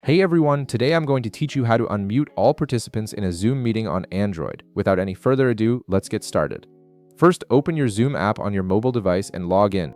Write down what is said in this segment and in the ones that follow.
Hey everyone, today I'm going to teach you how to unmute all participants in a Zoom meeting on Android. Without any further ado, let's get started. First, open your Zoom app on your mobile device and log in.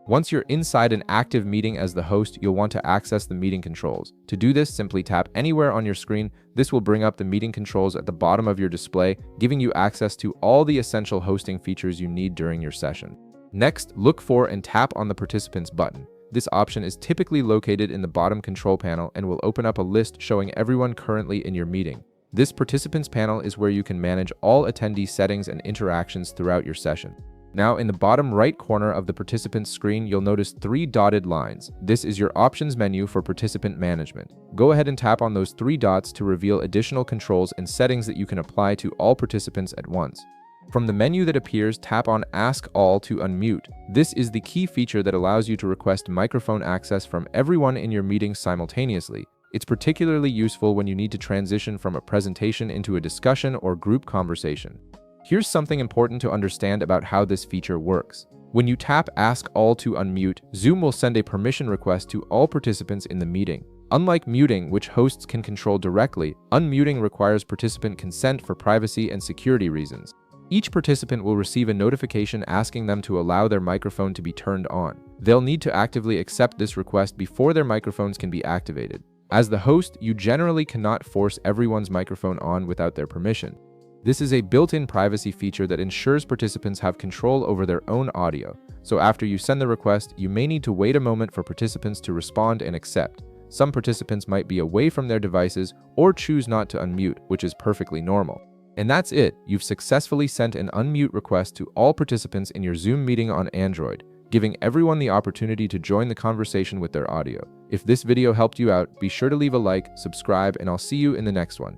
Once you're inside an active meeting as the host, you'll want to access the meeting controls. To do this, simply tap anywhere on your screen. This will bring up the meeting controls at the bottom of your display, giving you access to all the essential hosting features you need during your session. Next, look for and tap on the Participants button. This option is typically located in the bottom control panel and will open up a list showing everyone currently in your meeting. This Participants panel is where you can manage all attendee settings and interactions throughout your session. Now, in the bottom right corner of the participants screen, you'll notice 3 dotted lines. This is your options menu for participant management. Go ahead and tap on those 3 dots to reveal additional controls and settings that you can apply to all participants at once. From the menu that appears, tap on Ask All to unmute. This is the key feature that allows you to request microphone access from everyone in your meeting simultaneously. It's particularly useful when you need to transition from a presentation into a discussion or group conversation. Here's something important to understand about how this feature works. When you tap Ask All to unmute, Zoom will send a permission request to all participants in the meeting. Unlike muting, which hosts can control directly, unmuting requires participant consent for privacy and security reasons. Each participant will receive a notification asking them to allow their microphone to be turned on. They'll need to actively accept this request before their microphones can be activated. As the host, you generally cannot force everyone's microphone on without their permission. This is a built-in privacy feature that ensures participants have control over their own audio. So after you send the request, you may need to wait a moment for participants to respond and accept. Some participants might be away from their devices or choose not to unmute, which is perfectly normal. And that's it. You've successfully sent an unmute request to all participants in your Zoom meeting on Android, giving everyone the opportunity to join the conversation with their audio. If this video helped you out, be sure to leave a like, subscribe, and I'll see you in the next one.